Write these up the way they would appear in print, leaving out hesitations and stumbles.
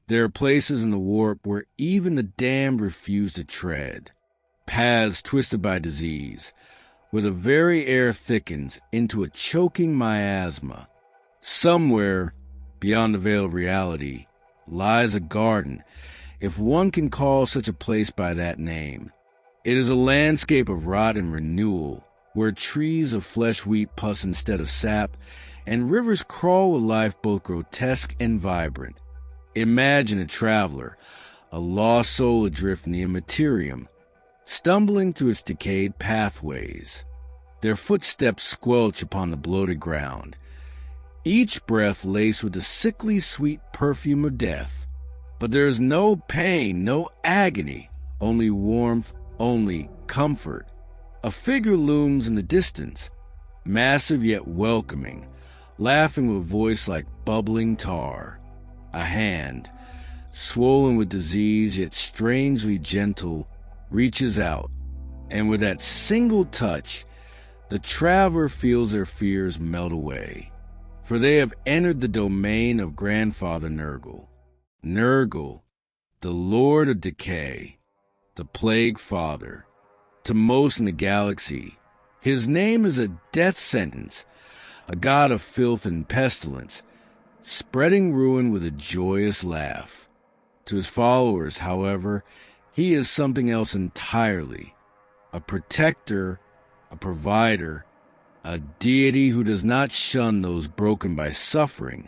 There are places in the warp where even the damned refuse to tread, paths twisted by disease, where the very air thickens into a choking miasma. Somewhere, beyond the veil of reality, lies a garden, if one can call such a place by that name. It is a landscape of rot and renewal, where trees of flesh weep pus instead of sap, and rivers crawl with life both grotesque and vibrant. Imagine a traveler, a lost soul adrift in the immaterium, stumbling through its decayed pathways. Their footsteps squelch upon the bloated ground, each breath laced with the sickly sweet perfume of death. But there is no pain, no agony, only warmth, only comfort. A figure looms in the distance, massive yet welcoming, laughing with a voice like bubbling tar. A hand, swollen with disease yet strangely gentle, reaches out, and with that single touch, the traveler feels their fears melt away. For they have entered the domain of Grandfather Nurgle. Nurgle, the Lord of Decay, the Plague Father. To most in the galaxy, his name is a death sentence, a god of filth and pestilence, spreading ruin with a joyous laugh. To his followers, however, he is something else entirely, a protector, a provider, a deity who does not shun those broken by suffering,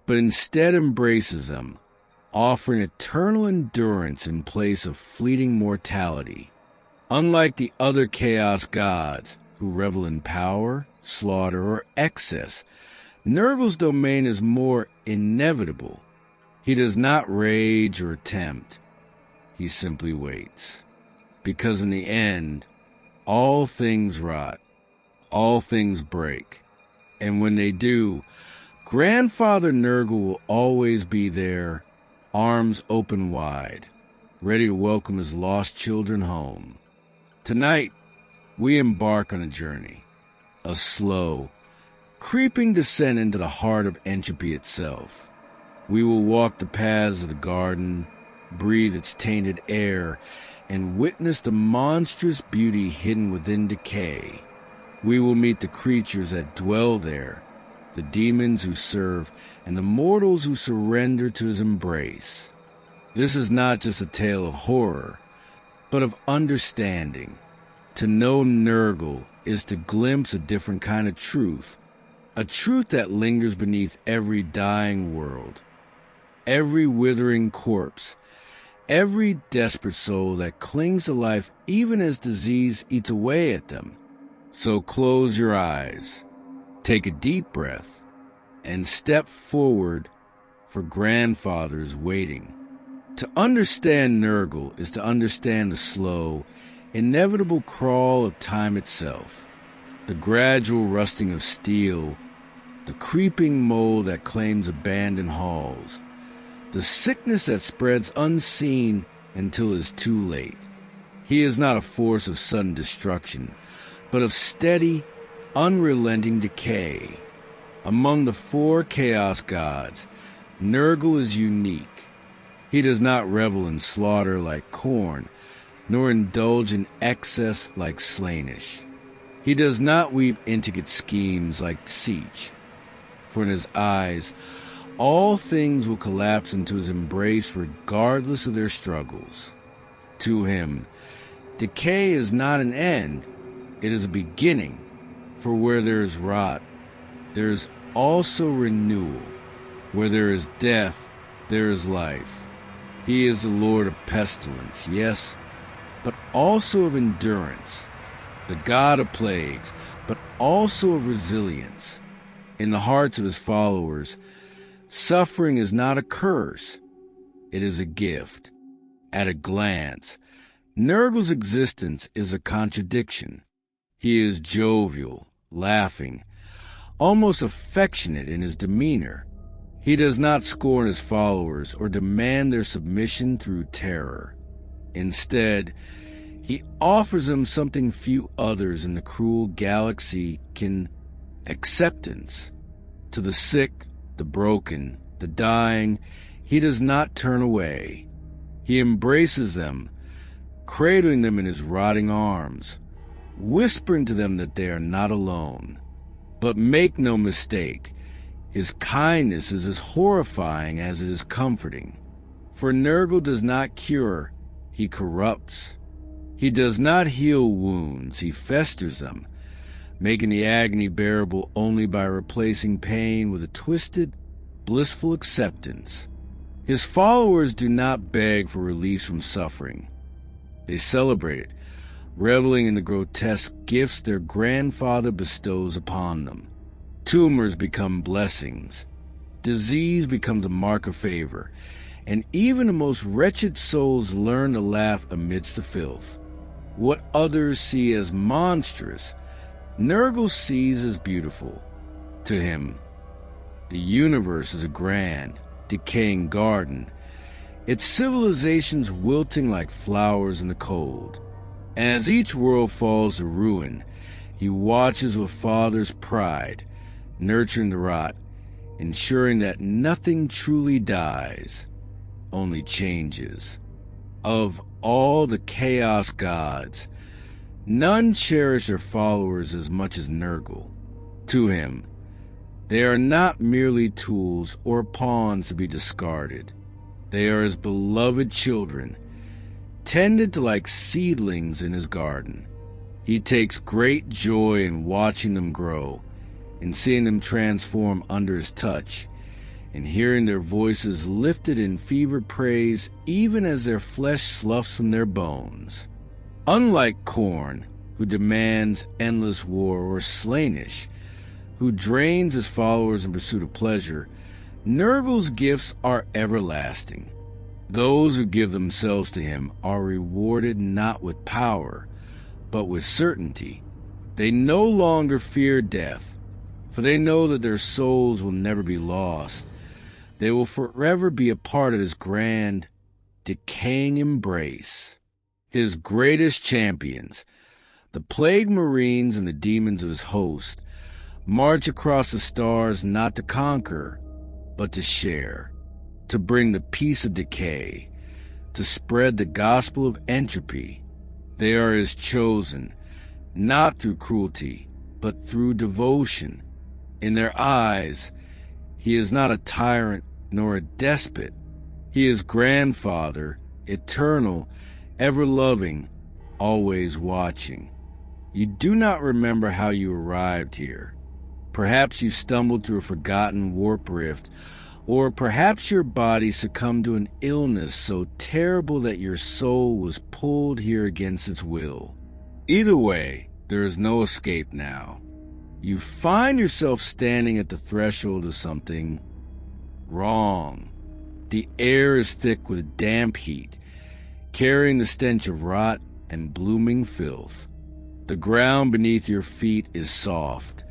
but instead embraces them, offering eternal endurance in place of fleeting mortality. Unlike the other chaos gods, who revel in power, slaughter, or excess, Nurgle's domain is more inevitable. He does not rage or tempt. He simply waits. Because in the end, all things rot, all things break. And when they do, Grandfather Nurgle will always be there, arms open wide, ready to welcome his lost children home. Tonight, we embark on a journey, a slow, creeping descent into the heart of entropy itself. We will walk the paths of the garden, breathe its tainted air, and witness the monstrous beauty hidden within decay. We will meet the creatures that dwell there, the demons who serve, and the mortals who surrender to his embrace. This is not just a tale of horror, but of understanding. To know Nurgle is to glimpse a different kind of truth, a truth that lingers beneath every dying world, every withering corpse, every desperate soul that clings to life even as disease eats away at them. So close your eyes, take a deep breath, and step forward, for Grandfather's waiting. To understand Nurgle is to understand the slow, inevitable crawl of time itself, the gradual rusting of steel, the creeping mold that claims abandoned halls, the sickness that spreads unseen until it is too late. He is not a force of sudden destruction, but of steady, unrelenting decay. Among the 4 chaos gods, Nurgle is unique. He does not revel in slaughter like Khorne, nor indulge in excess like Slaanesh. He does not weave intricate schemes like Siege, for in his eyes, all things will collapse into his embrace regardless of their struggles. To him, decay is not an end, it is a beginning, for where there is rot, there is also renewal. Where there is death, there is life. He is the Lord of pestilence, yes, but also of endurance, the God of plagues, but also of resilience. In the hearts of his followers, suffering is not a curse, it is a gift. At a glance, Nurgle's existence is a contradiction. He is jovial, laughing, almost affectionate in his demeanor. He does not scorn his followers or demand their submission through terror. Instead, he offers them something few others in the cruel galaxy can: acceptance. To the sick, the broken, the dying, he does not turn away. He embraces them, cradling them in his rotting arms, whispering to them that they are not alone. But make no mistake, his kindness is as horrifying as it is comforting. For Nurgle does not cure, he corrupts. He does not heal wounds, he festers them, making the agony bearable only by replacing pain with a twisted, blissful acceptance. His followers do not beg for release from suffering. They celebrate it, reveling in the grotesque gifts their grandfather bestows upon them. Tumors become blessings. Disease becomes a mark of favor, and even the most wretched souls learn to laugh amidst the filth. What others see as monstrous, Nurgle sees as beautiful. To him, the universe is a grand, decaying garden, its civilizations wilting like flowers in the cold. And as each world falls to ruin, he watches with father's pride, nurturing the rot, ensuring that nothing truly dies, only changes. Of all the Chaos gods, none cherish their followers as much as Nurgle. To him, they are not merely tools or pawns to be discarded. They are his beloved children, tended to like seedlings in his garden. He takes great joy in watching them grow, in seeing them transform under his touch, and hearing their voices lifted in fevered praise even as their flesh sloughs from their bones. Unlike Khorne, who demands endless war, or Slaanesh, who drains his followers in pursuit of pleasure, Nurgle's gifts are everlasting. Those who give themselves to him are rewarded not with power, but with certainty. They no longer fear death, for they know that their souls will never be lost. They will forever be a part of his grand, decaying embrace. His greatest champions, the plague marines and the demons of his host, march across the stars not to conquer, but to share, to bring the peace of decay, to spread the gospel of entropy. They are his chosen, not through cruelty, but through devotion. In their eyes, he is not a tyrant nor a despot. He is grandfather, eternal, ever-loving, always watching. You do not remember how you arrived here. Perhaps you stumbled through a forgotten warp rift, or perhaps your body succumbed to an illness so terrible that your soul was pulled here against its will. Either way, there is no escape now. You find yourself standing at the threshold of something wrong. The air is thick with damp heat, carrying the stench of rot and blooming filth. The ground beneath your feet is soft,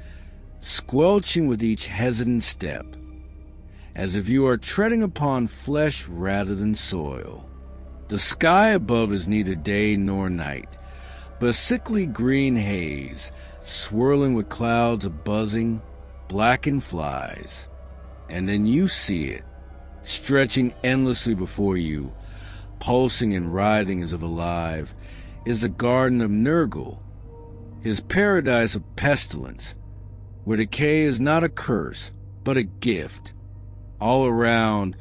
squelching with each hesitant step, as if you are treading upon flesh rather than soil. The sky above is neither day nor night, but a sickly green haze, swirling with clouds of buzzing, blackened flies. And then you see it, stretching endlessly before you, pulsing and writhing as if alive, is the garden of Nurgle, his paradise of pestilence, where decay is not a curse, but a gift. All around,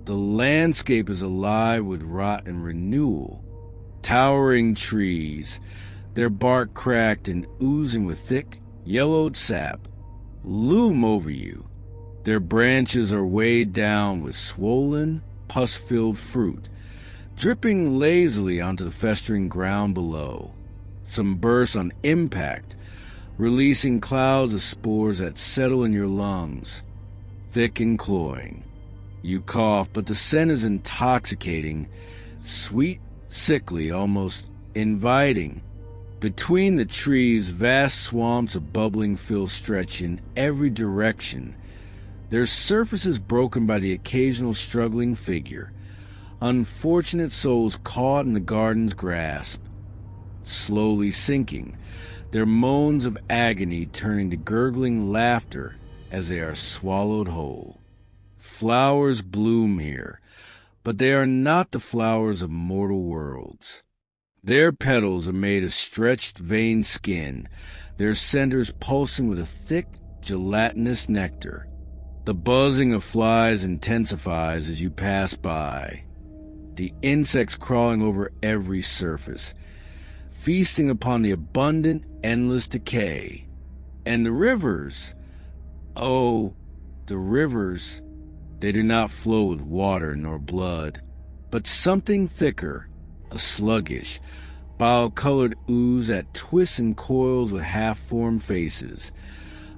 the landscape is alive with rot and renewal. Towering trees, their bark cracked and oozing with thick, yellowed sap, loom over you. Their branches are weighed down with swollen, pus-filled fruit, dripping lazily onto the festering ground below. Some burst on impact, releasing clouds of spores that settle in your lungs, thick and cloying. You cough, but the scent is intoxicating, sweet, sickly, almost inviting. Between the trees, vast swamps of bubbling filth stretch in every direction, their surfaces broken by the occasional struggling figure, unfortunate souls caught in the garden's grasp, slowly sinking, their moans of agony turning to gurgling laughter as they are swallowed whole. Flowers bloom here, but they are not the flowers of mortal worlds. Their petals are made of stretched veined skin, their centers pulsing with a thick, gelatinous nectar. The buzzing of flies intensifies as you pass by, the insects crawling over every surface, feasting upon the abundant, endless decay. And the rivers, oh, the rivers, they do not flow with water nor blood, but something thicker, a sluggish, bile-colored ooze that twists and coils with half-formed faces,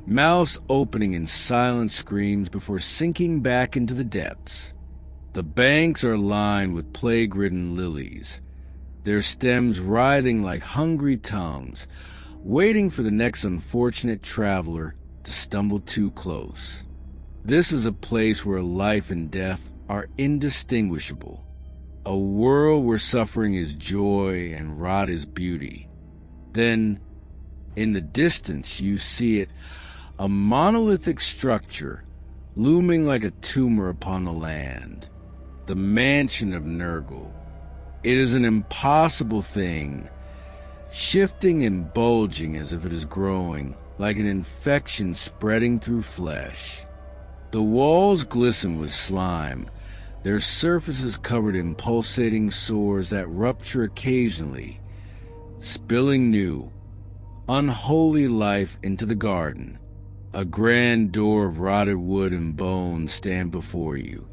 mouths opening in silent screams before sinking back into the depths. The banks are lined with plague-ridden lilies, their stems writhing like hungry tongues, waiting for the next unfortunate traveler to stumble too close. This is a place where life and death are indistinguishable, a world where suffering is joy and rot is beauty. Then, in the distance, you see it, a monolithic structure looming like a tumor upon the land, the mansion of Nurgle. It is an impossible thing, shifting and bulging as if it is growing, like an infection spreading through flesh. The walls glisten with slime, their surfaces covered in pulsating sores that rupture occasionally, spilling new, unholy life into the garden. A grand door of rotted wood and bone stands before you,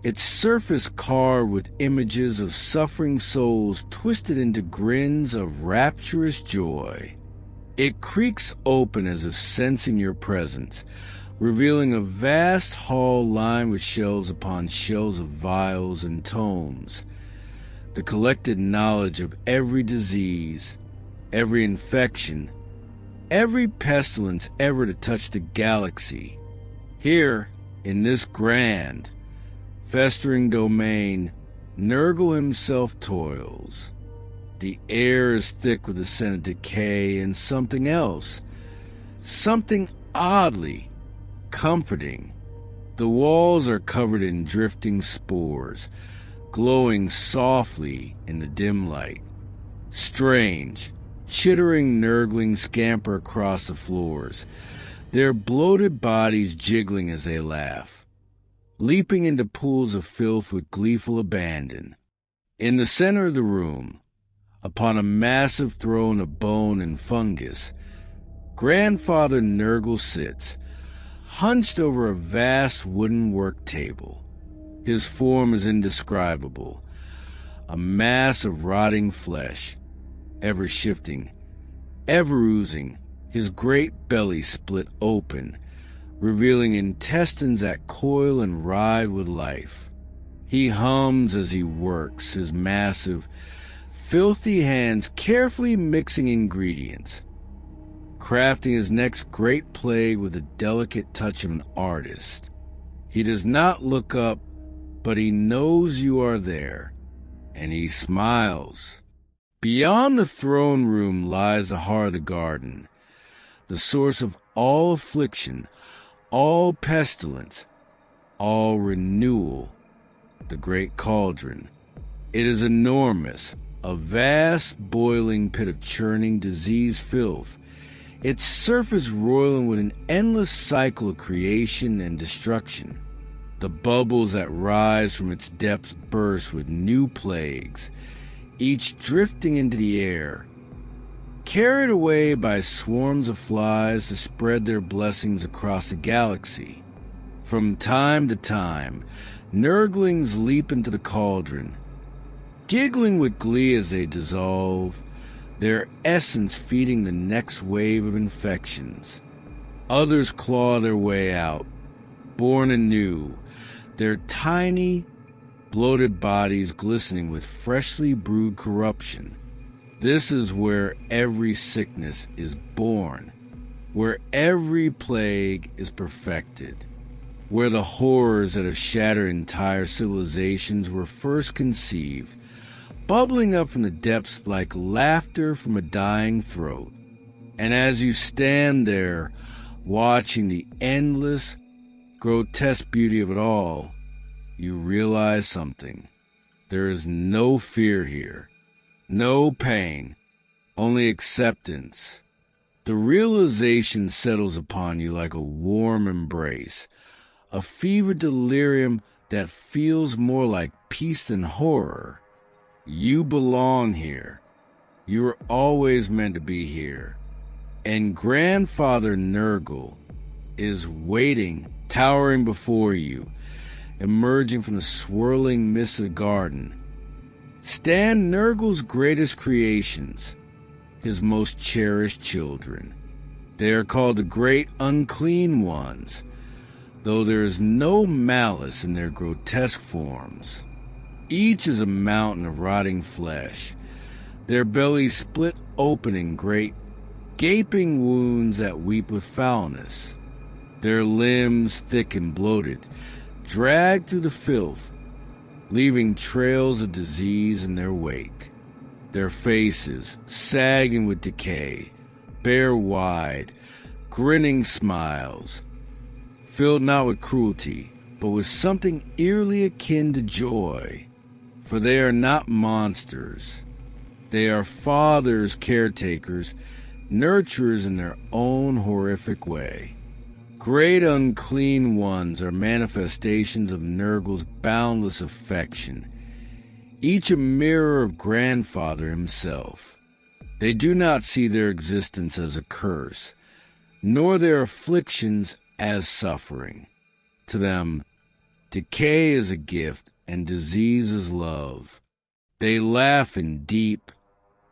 its surface carved with images of suffering souls twisted into grins of rapturous joy. It creaks open as if sensing your presence, revealing a vast hall lined with shelves upon shelves of vials and tomes, the collected knowledge of every disease, every infection, every pestilence ever to touch the galaxy. Here, in this grand, festering domain, Nurgle himself toils. The air is thick with the scent of decay and something else, something oddly comforting. The walls are covered in drifting spores, glowing softly in the dim light. Strange, chittering nurglings scamper across the floors, their bloated bodies jiggling as they laugh, leaping into pools of filth with gleeful abandon. In the center of the room, upon a massive throne of bone and fungus, Grandfather Nurgle sits, hunched over a vast wooden work table. His form is indescribable, a mass of rotting flesh, ever shifting, ever oozing, his great belly split open, revealing intestines that coil and writhe with life. He hums as he works, his massive, filthy hands carefully mixing ingredients, crafting his next great plague with the delicate touch of an artist. He does not look up, but he knows you are there, and he smiles. Beyond the throne room lies the heart of the garden, the source of all affliction, all pestilence, all renewal, the great cauldron. It is enormous, a vast boiling pit of churning disease filth, its surface roiling with an endless cycle of creation and destruction. The bubbles that rise from its depths burst with new plagues, each drifting into the air, carried away by swarms of flies to spread their blessings across the galaxy. From time to time, Nurglings leap into the cauldron, giggling with glee as they dissolve, their essence feeding the next wave of infections. Others claw their way out, born anew, their tiny, bloated bodies glistening with freshly brewed corruption. This is where every sickness is born, where every plague is perfected, where the horrors that have shattered entire civilizations were first conceived, bubbling up from the depths like laughter from a dying throat. And as you stand there, watching the endless, grotesque beauty of it all, you realize something. There is no fear here, no pain, only acceptance. The realization settles upon you like a warm embrace, a fevered delirium that feels more like peace than horror. You belong here. You were always meant to be here. And Grandfather Nurgle is waiting, towering before you, emerging from the swirling mist of the garden. Stand Nurgle's greatest creations, his most cherished children. They are called the Great Unclean Ones, though there is no malice in their grotesque forms. Each is a mountain of rotting flesh, their bellies split open in great, gaping wounds that weep with foulness. Their limbs, thick and bloated, drag through the filth, leaving trails of disease in their wake. Their faces, sagging with decay, bare wide, grinning smiles, filled not with cruelty, but with something eerily akin to joy. For they are not monsters. They are fathers, caretakers, nurturers in their own horrific way. Great unclean ones are manifestations of Nurgle's boundless affection, each a mirror of Grandfather himself. They do not see their existence as a curse, nor their afflictions as suffering. To them, decay is a gift and disease is love. They laugh in deep,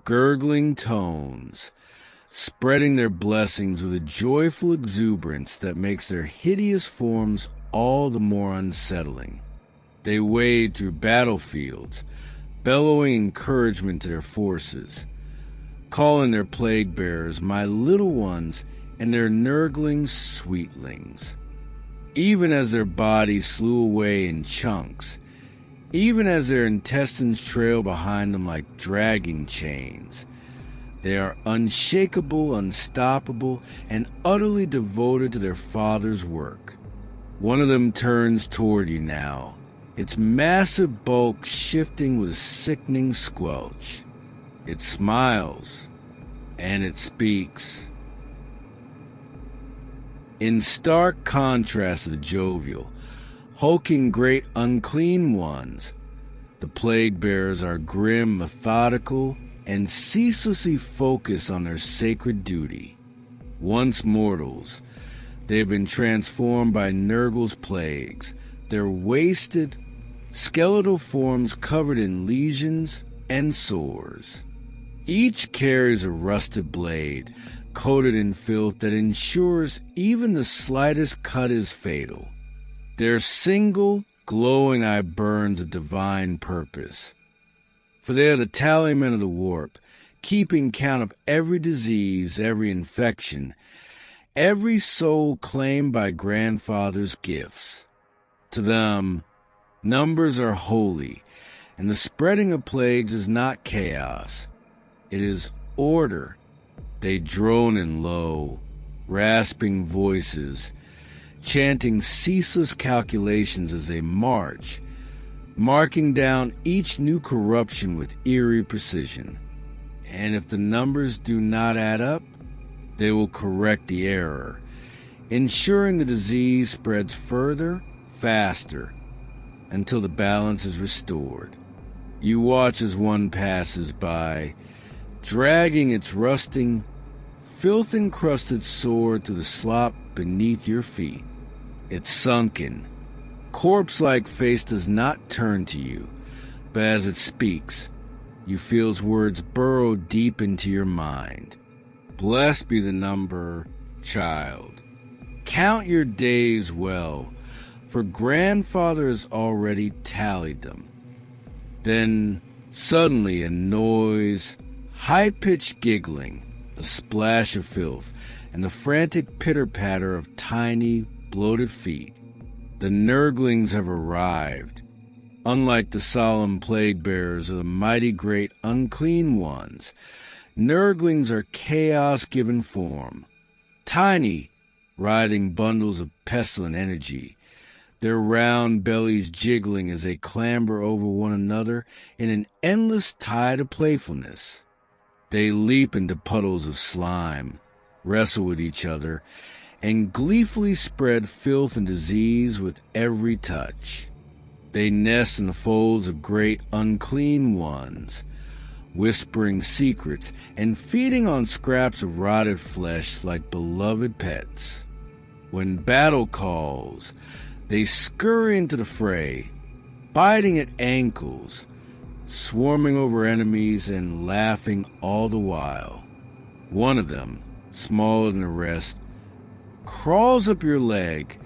gurgling tones, spreading their blessings with a joyful exuberance that makes their hideous forms all the more unsettling. They wade through battlefields, bellowing encouragement to their forces, calling their plague bearers my little ones and their nurgling sweetlings. Even as their bodies slew away in chunks, even as their intestines trail behind them like dragging chains, they are unshakable, unstoppable, and utterly devoted to their father's work. One of them turns toward you now, its massive bulk shifting with a sickening squelch. It smiles, and it speaks. In stark contrast to the jovial, hulking great unclean ones, the plague bearers are grim, methodical, and ceaselessly focused on their sacred duty. Once mortals, they have been transformed by Nurgle's plagues, their wasted, skeletal forms covered in lesions and sores. Each carries a rusted blade, coated in filth that ensures even the slightest cut is fatal. Their single, glowing eye burns a divine purpose. For they are the tallymen of the warp, keeping count of every disease, every infection, every soul claimed by Grandfather's gifts. To them, numbers are holy, and the spreading of plagues is not chaos. It is order. They drone in low, rasping voices, chanting ceaseless calculations as they march, marking down each new corruption with eerie precision. And if the numbers do not add up, they will correct the error, ensuring the disease spreads further, faster, until the balance is restored. You watch as one passes by, dragging its rusting, filth-encrusted sword through the slop beneath your feet. Its sunken, corpse-like face does not turn to you, but as it speaks, you feel its words burrow deep into your mind. Blessed be the number, child. Count your days well, for Grandfather has already tallied them. Then, suddenly, a noise, high-pitched giggling, a splash of filth, and the frantic pitter-patter of tiny, bloated feet. The Nurglings have arrived. Unlike the solemn plague-bearers of the mighty great unclean ones, Nurglings are chaos-given form, tiny, riding bundles of pestilent energy, their round bellies jiggling as they clamber over one another in an endless tide of playfulness. They leap into puddles of slime, wrestle with each other, and gleefully spread filth and disease with every touch. They nest in the folds of great unclean ones, whispering secrets and feeding on scraps of rotted flesh like beloved pets. When battle calls, they scurry into the fray, biting at ankles, swarming over enemies and laughing all the while. One of them, smaller than the rest, crawls up your leg,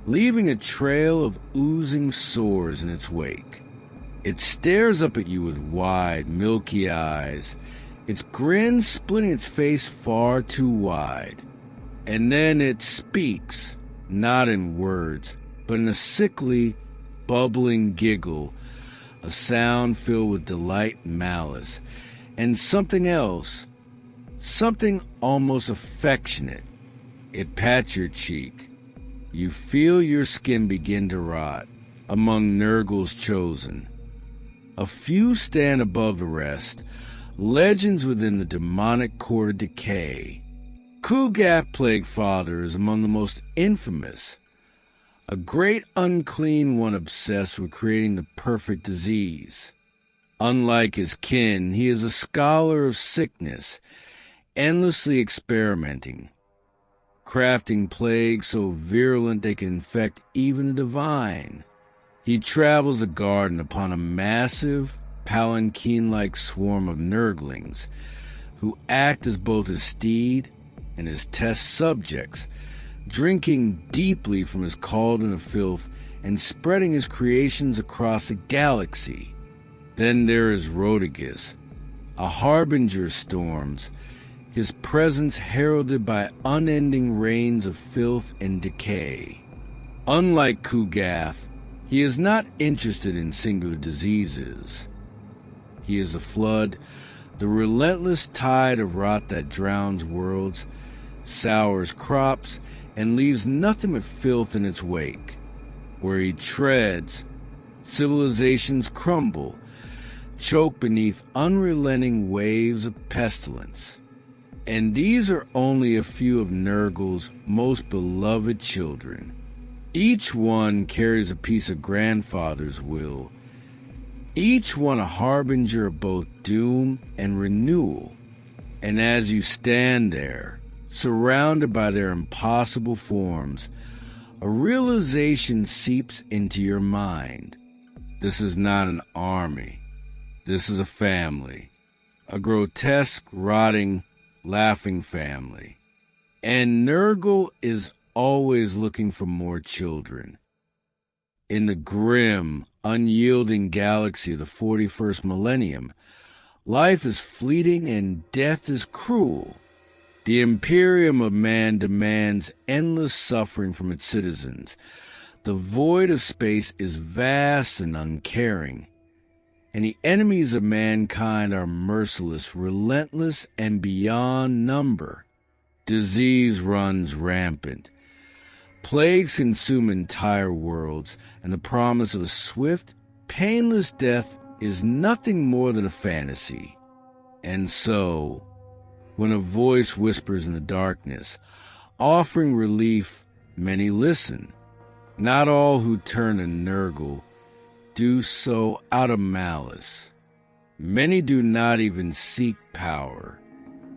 leaving a trail of oozing sores in its wake. It stares up at you with wide, milky eyes, its grin splitting its face far too wide. And then it speaks, not in words, but in a sickly, bubbling giggle, a sound filled with delight and malice, and something else, something almost affectionate. It pats your cheek. You feel your skin begin to rot among Nurgle's chosen. A few stand above the rest, legends within the demonic court of decay. Kugath Plague Father is among the most infamous, a great unclean one obsessed with creating the perfect disease. Unlike his kin, he is a scholar of sickness, endlessly experimenting, crafting plagues so virulent they can infect even the divine. He travels the garden upon a massive, palanquin-like swarm of Nurglings, who act as both his steed and his test subjects, drinking deeply from his cauldron of filth and spreading his creations across the galaxy. Then there is Rotigus, a harbinger of storms, his presence heralded by unending rains of filth and decay. Unlike Kugath, he is not interested in singular diseases. He is a flood, the relentless tide of rot that drowns worlds, sours crops, and leaves nothing but filth in its wake. Where he treads, civilizations crumble, choke beneath unrelenting waves of pestilence. And these are only a few of Nurgle's most beloved children. Each one carries a piece of grandfather's will, each one a harbinger of both doom and renewal. And as you stand there, surrounded by their impossible forms, a realization seeps into your mind. This is not an army. This is a family. A grotesque, rotting, laughing family. And Nurgle is always looking for more children. In the grim, unyielding galaxy of the 41st millennium, life is fleeting and death is cruel. The Imperium of Man demands endless suffering from its citizens. The void of space is vast and uncaring, and the enemies of mankind are merciless, relentless, and beyond number. Disease runs rampant. Plagues consume entire worlds, and the promise of a swift, painless death is nothing more than a fantasy. And so, when a voice whispers in the darkness, offering relief, many listen. Not all who turn to Nurgle do so out of malice. Many do not even seek power.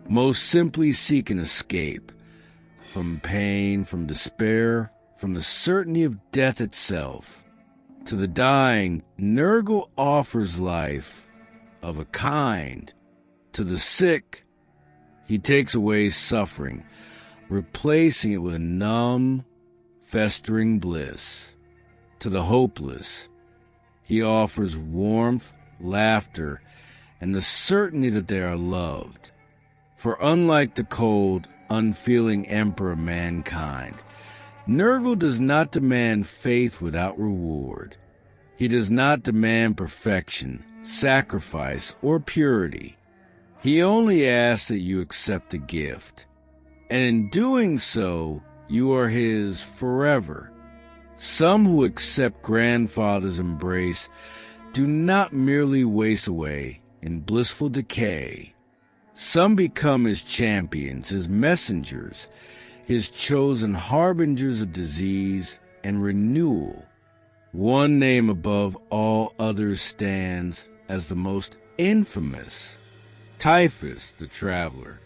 Most simply seek an escape from pain, from despair, from the certainty of death itself. To the dying, Nurgle offers life of a kind. To the sick, he takes away suffering, replacing it with a numb, festering bliss. To the hopeless, he offers warmth, laughter, and the certainty that they are loved. For unlike the cold, unfeeling emperor of mankind, Nurgle does not demand faith without reward. He does not demand perfection, sacrifice, or purity. He only asks that you accept the gift, and in doing so, you are his forever, Some who accept Grandfather's embrace do not merely waste away in blissful decay. Some become his champions, his messengers, his chosen harbingers of disease and renewal. One name above all others stands as the most infamous: Typhus the Traveler.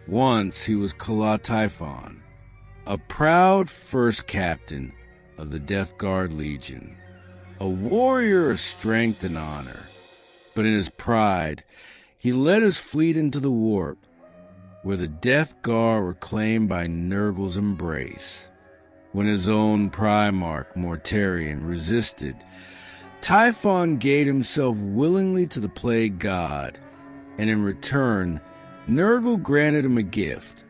Once he was Kala Typhon, a proud first captain of the Death Guard Legion, a warrior of strength and honor. But in his pride, he led his fleet into the warp, where the Death Guard were claimed by Nurgle's embrace. When his own Primarch, Mortarion, resisted, Typhon gave himself willingly to the Plague God, and in return, Nurgle granted him a gift,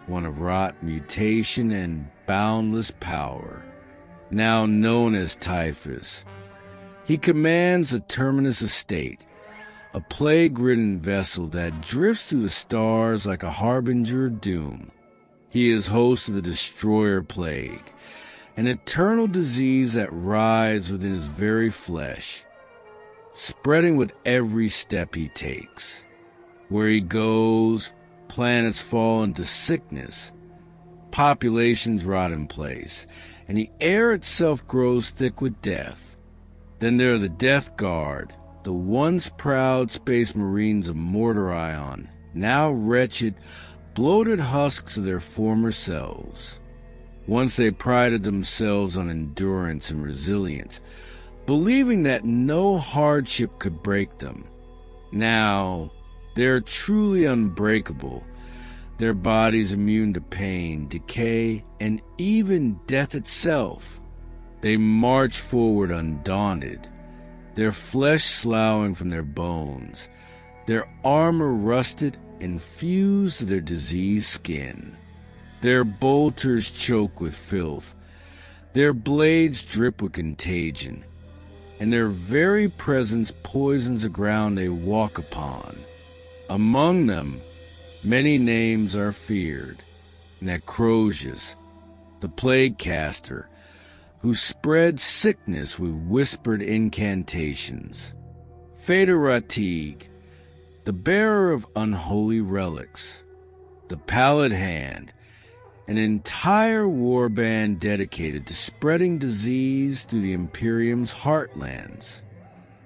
one of wrought mutation and boundless power. Now known as Typhus, he commands a Terminus estate, a plague-ridden vessel that drifts through the stars like a harbinger of doom. He is host of the Destroyer Plague, an eternal disease that rides within his very flesh, spreading with every step he takes. Where he goes, planets fall into sickness, populations rot in place, and the air itself grows thick with death. Then there are the Death Guard, the once proud space marines of Mortarion, now wretched, bloated husks of their former selves. Once they prided themselves on endurance and resilience, believing that no hardship could break them. Now, they are truly unbreakable, their bodies immune to pain, decay, and even death itself. They march forward undaunted, their flesh sloughing from their bones, their armor rusted and fused to their diseased skin. Their bolters choke with filth, their blades drip with contagion, and their very presence poisons the ground they walk upon. Among them, many names are feared: Necrosius, the Plague Caster, who spread sickness with whispered incantations; Federatig, the bearer of unholy relics; the Pallid Hand, an entire warband dedicated to spreading disease through the Imperium's heartlands.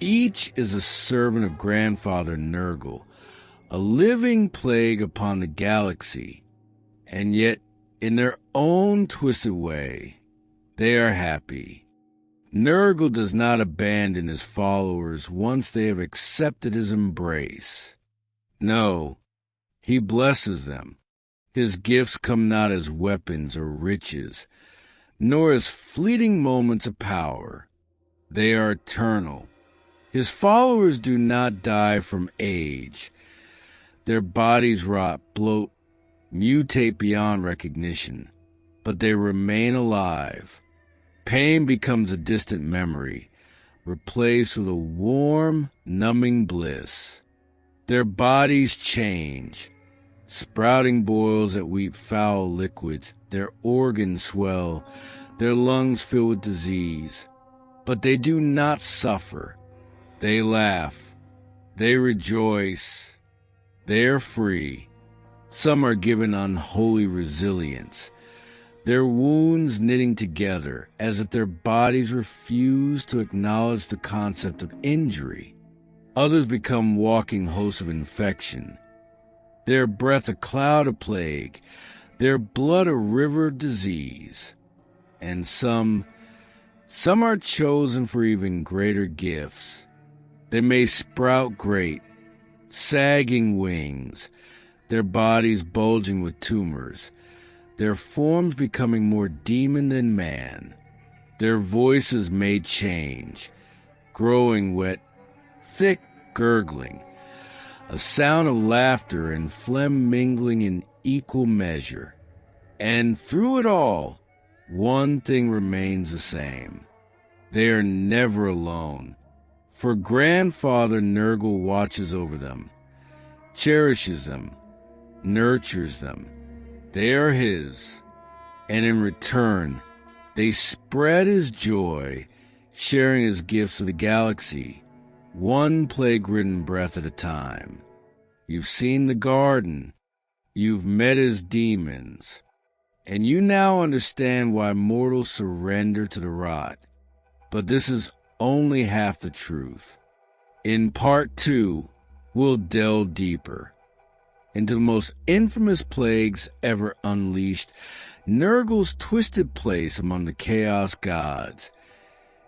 Each is a servant of Grandfather Nurgle, a living plague upon the galaxy, and yet, in their own twisted way, they are happy. Nurgle does not abandon his followers once they have accepted his embrace. No, he blesses them. His gifts come not as weapons or riches, nor as fleeting moments of power. They are eternal. His followers do not die from age. Their bodies rot, bloat, mutate beyond recognition, but they remain alive. Pain becomes a distant memory, replaced with a warm, numbing bliss. Their bodies change. Sprouting boils that weep foul liquids, their organs swell, their lungs fill with disease. But they do not suffer. They laugh. They rejoice. They are free. Some are given unholy resilience, their wounds knitting together as if their bodies refuse to acknowledge the concept of injury. Others become walking hosts of infection, their breath a cloud of plague, their blood a river of disease. And some are chosen for even greater gifts. They may sprout great, sagging wings, their bodies bulging with tumors, their forms becoming more demon than man. Their voices may change, growing wet, thick gurgling, a sound of laughter and phlegm mingling in equal measure. And through it all, one thing remains the same: they are never alone, for Grandfather Nurgle watches over them, cherishes them, nurtures them. They are his, and in return, They spread his joy, sharing his gifts to the galaxy, one plague-ridden breath at a time. You've seen the garden, you've met his demons, and you now understand why mortals surrender to the rot. But this is only half the truth. In part 2, we'll delve deeper into the most infamous plagues ever unleashed, Nurgle's twisted place among the Chaos Gods,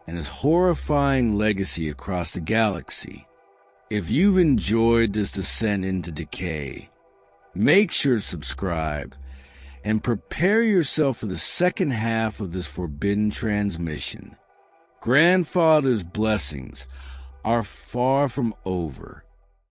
and his horrifying legacy across the galaxy. If you've enjoyed this descent into decay, make sure to subscribe and prepare yourself for the second half of this forbidden transmission. Grandfather's blessings are far from over,